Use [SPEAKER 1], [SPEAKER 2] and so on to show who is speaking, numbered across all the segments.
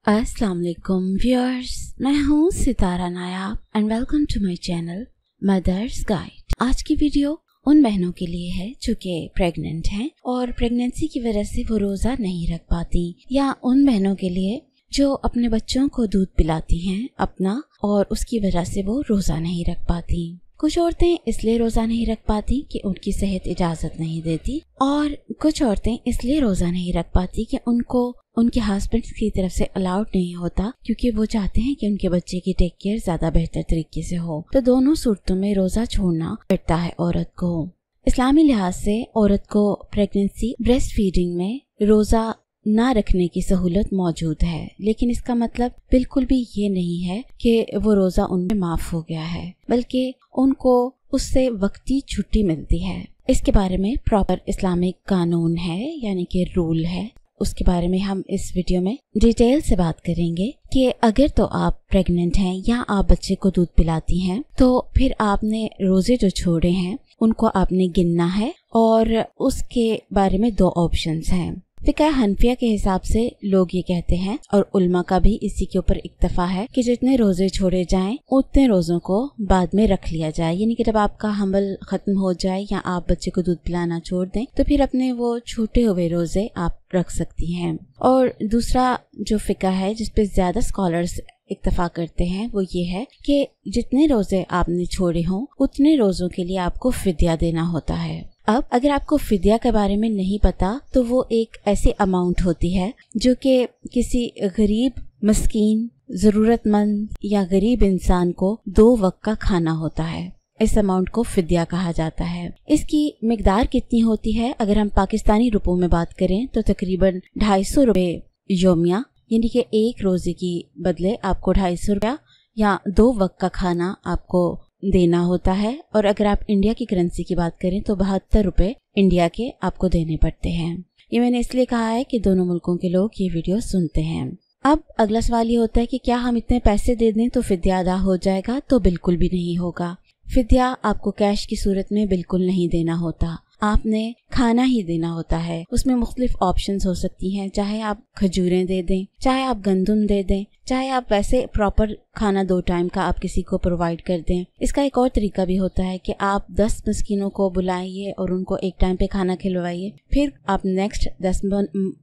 [SPEAKER 1] अस्सलाम वालेकुम व्यूअर्स, मैं हूँ Sitara Nayab and welcome to my channel mothers guide. आज की वीडियो उन बहनों के लिए है जो कि प्रेग्नेंट हैं और प्रेगनेंसी की वजह से वो रोजा नहीं रख पाती, या उन बहनों के लिए जो अपने बच्चों को दूध पिलाती हैं अपना और उसकी वजह से वो रोजा नहीं रख पाती। कुछ औरतें इसलिए रोजा नहीं रख पाती कि उनकी सेहत इजाजत नहीं देती, और कुछ औरतें इसलिए रोजा नहीं रख पाती कि उनको उनके हस्बैंड की तरफ से अलाउड नहीं होता, क्योंकि वो चाहते हैं कि उनके बच्चे की टेक केयर ज्यादा बेहतर तरीके से हो। तो दोनों सूरतों में रोजा छोड़ना पड़ता है औरत को। इस्लामी लिहाज से औरत को प्रेगनेंसी ब्रेस्ट फीडिंग में रोजा ना रखने की सहूलत मौजूद है, लेकिन इसका मतलब बिल्कुल भी ये नहीं है कि वो रोजा उनमें माफ हो गया है, बल्कि उनको उससे वक्ती छुट्टी मिलती है। इसके बारे में प्रॉपर इस्लामिक कानून है, यानी कि रूल है। उसके बारे में हम इस वीडियो में डिटेल से बात करेंगे कि अगर तो आप प्रेग्नेंट हैं या आप बच्चे को दूध पिलाती हैं, तो फिर आपने रोजे जो छोड़े हैं उनको आपने गिनना है, और उसके बारे में दो ऑप्शंस हैं। फिक़ह हनफिया के हिसाब से लोग ये कहते हैं, और उल्मा का भी इसी के ऊपर इक्तफा है, कि जितने रोजे छोड़े जाएं उतने रोजों को बाद में रख लिया जाए। यानी कि जब आपका हमल खत्म हो जाए या आप बच्चे को दूध पिलाना छोड़ दें, तो फिर अपने वो छूटे हुए रोजे आप रख सकती हैं। और दूसरा जो फिक़ह है जिसपे ज्यादा स्कॉलर्स इत्तफा करते हैं वो ये है कि जितने रोजे आपने छोड़े हों उतने रोजों के लिए आपको फिद्या देना होता है। अब अगर आपको फिद्या के बारे में नहीं पता, तो वो एक ऐसी अमाउंट होती है जो कि किसी गरीब, मस्कीन, जरूरतमंद या गरीब इंसान को 2 वक्त का खाना होता है। इस अमाउंट को फिद्या कहा जाता है। इसकी मिकदार कितनी होती है, अगर हम पाकिस्तानी रुपयों में बात करें तो तकरीबन 250 रुपये योमिया, यानी कि एक रोजे की बदले आपको 250 रुपया या 2 वक्त का खाना आपको देना होता है। और अगर आप इंडिया की करेंसी की बात करें तो 72 रुपए इंडिया के आपको देने पड़ते हैं। ये मैंने इसलिए कहा है कि दोनों मुल्कों के लोग ये वीडियो सुनते हैं। अब अगला सवाल ये होता है कि क्या हम इतने पैसे दे दें तो फिद्या अदा हो जाएगा? तो बिल्कुल भी नहीं होगा। फिद्या आपको कैश की सूरत में बिल्कुल नहीं देना होता, आपने खाना ही देना होता है। उसमें मुख्तलिफ ऑप्शंस हो सकती हैं, चाहे आप खजूरें दे दें, चाहे आप गंदम दे दें, चाहे आप वैसे प्रॉपर खाना 2 टाइम का आप किसी को प्रोवाइड कर दें। इसका एक और तरीका भी होता है कि आप 10 मस्कीनों को बुलाइए और उनको एक टाइम पे खाना खिलवाइए, फिर आप नेक्स्ट 10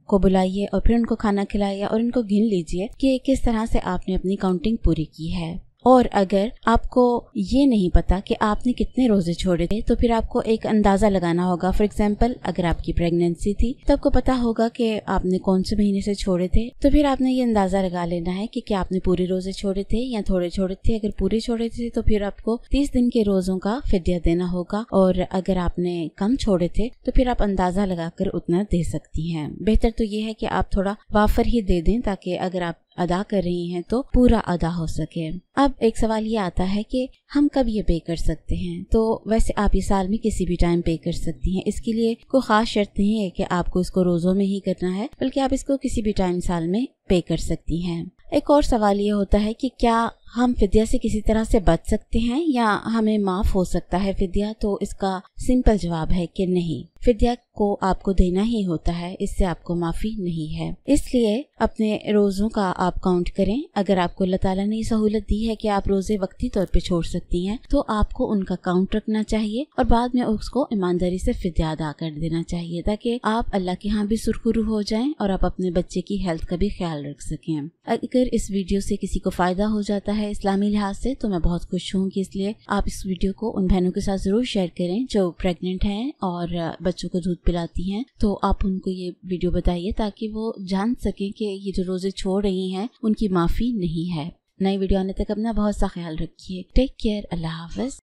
[SPEAKER 1] को बुलाइए और फिर उनको खाना खिलाइए, और इनको गिन लीजिए कि किस तरह से आपने अपनी काउंटिंग पूरी की है। और अगर आपको ये नहीं पता कि आपने कितने रोजे छोड़े थे, तो फिर आपको एक अंदाजा लगाना होगा। फॉर एग्जांपल, अगर आपकी प्रेगनेंसी थी तो आपको पता होगा कि आपने कौन से महीने से छोड़े थे, तो फिर आपने ये अंदाजा लगा लेना है कि क्या आपने पूरे रोजे छोड़े थे या थोड़े छोड़े थे। अगर पूरे छोड़े थे तो फिर आपको 30 दिन के रोजों का फिद्या देना होगा, और अगर आपने कम छोड़े थे तो फिर आप अंदाजा लगाकर उतना दे सकती हैं। बेहतर तो ये है कि आप थोड़ा वाफर ही दे दें, ताकि अगर आप अदा कर रही हैं तो पूरा अदा हो सके। अब एक सवाल ये आता है कि हम कब ये पे कर सकते हैं? तो वैसे आप ये साल में किसी भी टाइम पे कर सकती हैं। इसके लिए कोई खास शर्त नहीं है कि आपको इसको रोजों में ही करना है, बल्कि आप इसको किसी भी टाइम साल में पे कर सकती हैं। एक और सवाल ये होता है कि क्या हम फिद्या से किसी तरह से बच सकते हैं या हमें माफ हो सकता है फिद्या? तो इसका सिंपल जवाब है कि नहीं, फिद्या को आपको देना ही होता है, इससे आपको माफी नहीं है। इसलिए अपने रोजों का आप काउंट करें। अगर आपको अल्लाह ताला ने सहूलत दी है कि आप रोजे वक्ती तौर पे छोड़ सकती हैं, तो आपको उनका काउंट रखना चाहिए और बाद में उसको ईमानदारी से फिद्या अदा कर देना चाहिए, ताकि आप अल्लाह के यहाँ भी सुरखुरू हो जाएं और आप अपने बच्चे की हेल्थ का भी ख्याल रख सकें। अगर इस वीडियो से किसी को फायदा हो जाता है इस्लामी लिहाज से, तो मैं बहुत खुश होंगी। इसलिए आप इस वीडियो को उन बहनों के साथ जरूर शेयर करें जो प्रेग्नेंट हैं और बच्चों को दूध पिलाती हैं। तो आप उनको ये वीडियो बताइए ताकि वो जान सकें कि ये जो रोजे छोड़ रही हैं उनकी माफी नहीं है। नई वीडियो आने तक अपना बहुत सा ख्याल रखिए। Take care. अल्लाह हाफ़िज़।